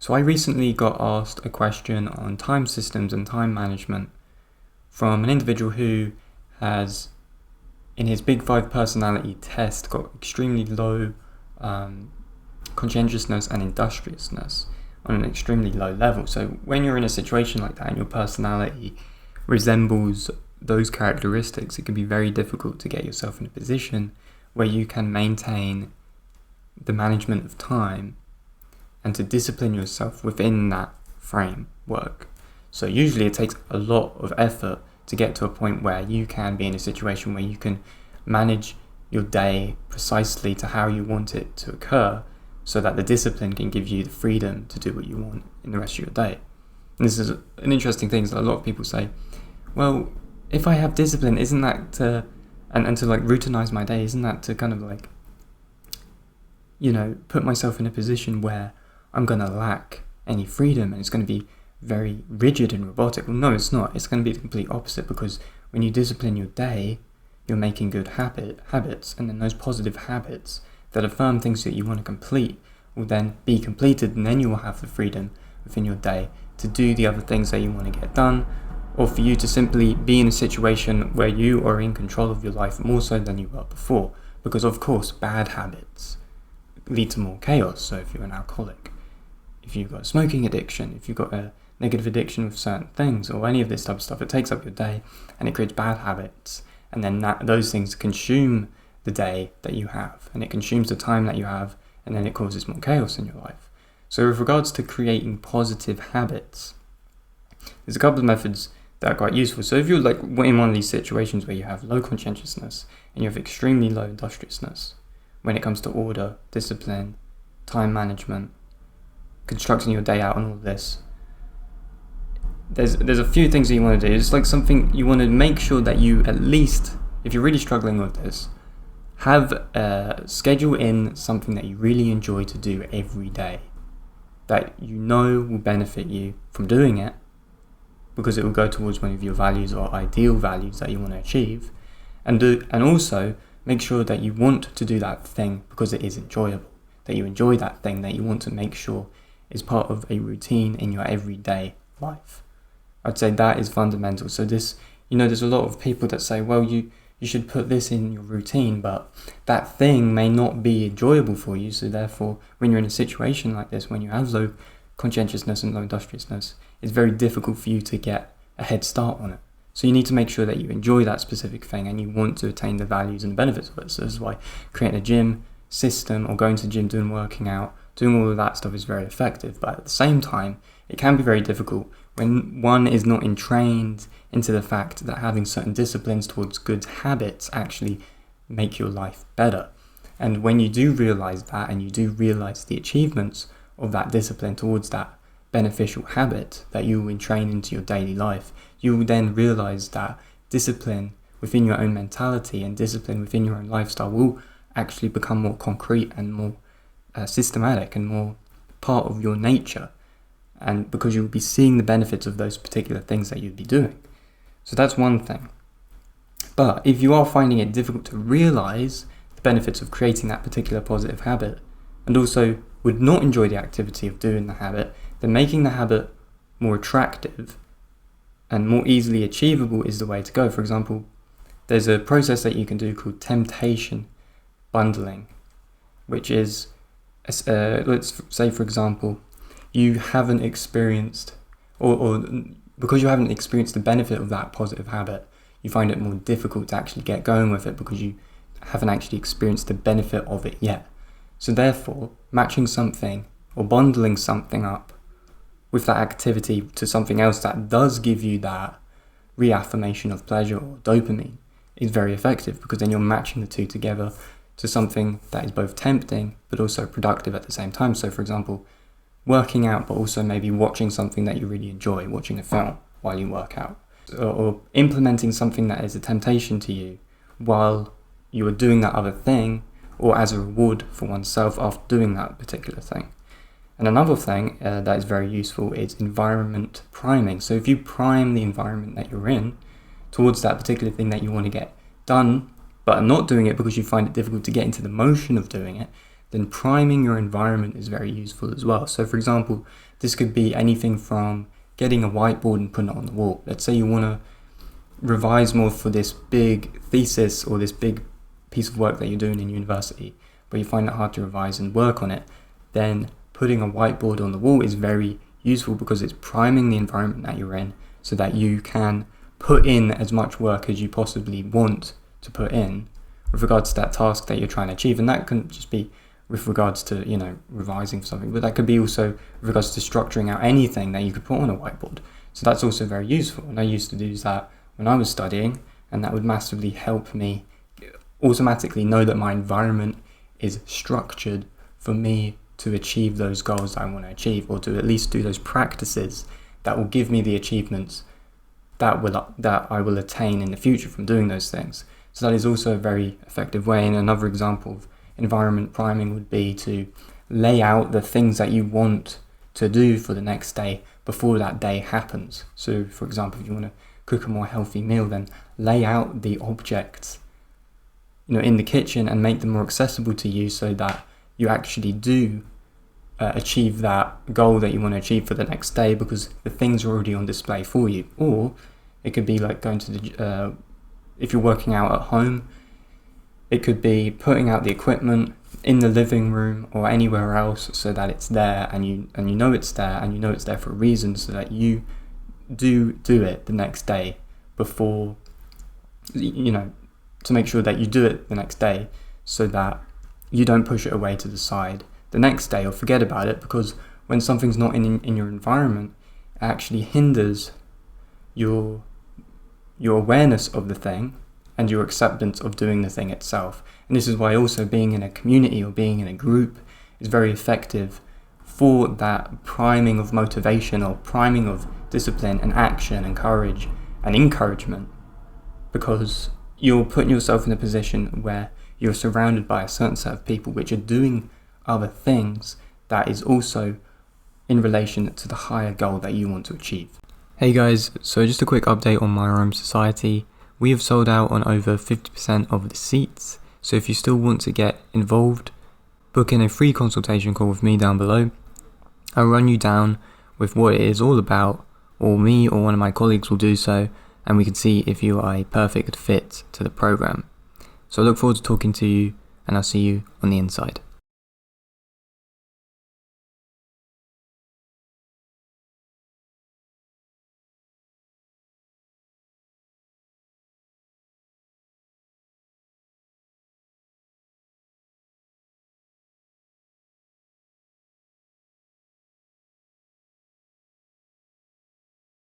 So I recently got asked a question on time systems and time management from an individual who has, in his Big Five personality test, got extremely low conscientiousness and industriousness on an extremely low level. So when you're in a situation like that and your personality resembles those characteristics, it can be very difficult to get yourself in a position where you can maintain the management of time and to discipline yourself within that framework. So usually it takes a lot of effort to get to a point where you can be in a situation where you can manage your day precisely to how you want it to occur, so that the discipline can give you the freedom to do what you want in the rest of your day. And this is an interesting thing, that a lot of people say, well, if I have discipline, isn't that to, and to like routinize my day, isn't that to kind of like, put myself in a position where I'm going to lack any freedom and it's going to be very rigid and robotic? Well, no, it's not. It's going to be the complete opposite, because when you discipline your day, you're making good habits, and then those positive habits that affirm things that you want to complete will then be completed, and then you will have the freedom within your day to do the other things that you want to get done, or for you to simply be in a situation where you are in control of your life more so than you were before. Because of course, bad habits lead to more chaos. So if you're an alcoholic, if you've got a smoking addiction, if you've got a negative addiction with certain things, or any of this type of stuff, it takes up your day and it creates bad habits, and then those things consume the day that you have, and it consumes the time that you have, and then it causes more chaos in your life. So with regards to creating positive habits, there's a couple of methods that are quite useful. So if you're like in one of these situations where you have low conscientiousness and you have extremely low industriousness when it comes to order, discipline, time management, constructing your day out and all of this, there's a few things that you want to do. It's like something you want to make sure that you, at least if you're really struggling with this, have schedule in something that you really enjoy to do every day, that you know will benefit you from doing it, because it will go towards one of your values or ideal values that you want to achieve, and also make sure that you want to do that thing because it is enjoyable, that you enjoy that thing, that you want to make sure is part of a routine in your everyday life. I'd say that is fundamental. So this, there's a lot of people that say, well, you should put this in your routine, but that thing may not be enjoyable for you. So therefore, when you're in a situation like this, when you have low conscientiousness and low industriousness, it's very difficult for you to get a head start on it. So you need to make sure that you enjoy that specific thing and you want to attain the values and the benefits of it. So this is why creating a gym system, or going to the gym, working out, doing all of that stuff is very effective. But at the same time, it can be very difficult when one is not entrained into the fact that having certain disciplines towards good habits actually make your life better. And when you do realize that, and you do realize the achievements of that discipline towards that beneficial habit that you entrain into your daily life, you will then realize that discipline within your own mentality and discipline within your own lifestyle will actually become more concrete and more systematic and more part of your nature, and because you will be seeing the benefits of those particular things that you'd be doing. So that's one thing. But if you are finding it difficult to realize the benefits of creating that particular positive habit, and also would not enjoy the activity of doing the habit, then making the habit more attractive and more easily achievable is the way to go. For example, there's a process that you can do called temptation bundling, which is, let's say, for example, you haven't experienced, or because you haven't experienced the benefit of that positive habit, you find it more difficult to actually get going with it because you haven't actually experienced the benefit of it yet. So therefore, matching something or bundling something up with that activity to something else that does give you that reaffirmation of pleasure or dopamine is very effective, because then you're matching the two together to something that is both tempting but also productive at the same time. So for example, working out, but also maybe watching something that you really enjoy, watching a film while you work out, or implementing something that is a temptation to you while you are doing that other thing, or as a reward for oneself after doing that particular thing. And another thing that is very useful is environment priming. So if you prime the environment that you're in towards that particular thing that you want to get done, but are not doing it because you find it difficult to get into the motion of doing it, then priming your environment is very useful as well. So for example, this could be anything from getting a whiteboard and putting it on the wall. Let's say you want to revise more for this big thesis or this big piece of work that you're doing in university, but you find it hard to revise and work on it, then putting a whiteboard on the wall is very useful because it's priming the environment that you're in so that you can put in as much work as you possibly want to put in with regards to that task that you're trying to achieve. And that can just be with regards to, revising for something, but that could be also with regards to structuring out anything that you could put on a whiteboard. So that's also very useful. And I used to do that when I was studying, and that would massively help me automatically know that my environment is structured for me to achieve those goals that I want to achieve, or to at least do those practices that will give me the achievements that I will attain in the future from doing those things. So that is also a very effective way. And another example of environment priming would be to lay out the things that you want to do for the next day before that day happens. So for example, if you want to cook a more healthy meal, then lay out the objects in the kitchen and make them more accessible to you so that you actually do achieve that goal that you want to achieve for the next day, because the things are already on display for you. Or it could be like going to if you're working out at home, it could be putting out the equipment in the living room or anywhere else so that it's there, and you know it's there, and you know it's there for a reason, so that you do it the next day before, to make sure that you do it the next day so that you don't push it away to the side the next day or forget about it, because when something's not in your environment, it actually hinders your awareness of the thing and your acceptance of doing the thing itself. And this is why also being in a community or being in a group is very effective for that priming of motivation, or priming of discipline and action and courage and encouragement, because you're putting yourself in a position where you're surrounded by a certain set of people which are doing other things that is also in relation to the higher goal that you want to achieve. Hey guys, so just a quick update on My Rome Society. We have sold out on over 50% of the seats, so if you still want to get involved, book in a free consultation call with me down below. I'll run you down with what it is all about, or me or one of my colleagues will do so, and we can see if you are a perfect fit to the program. So I look forward to talking to you, and I'll see you on the inside.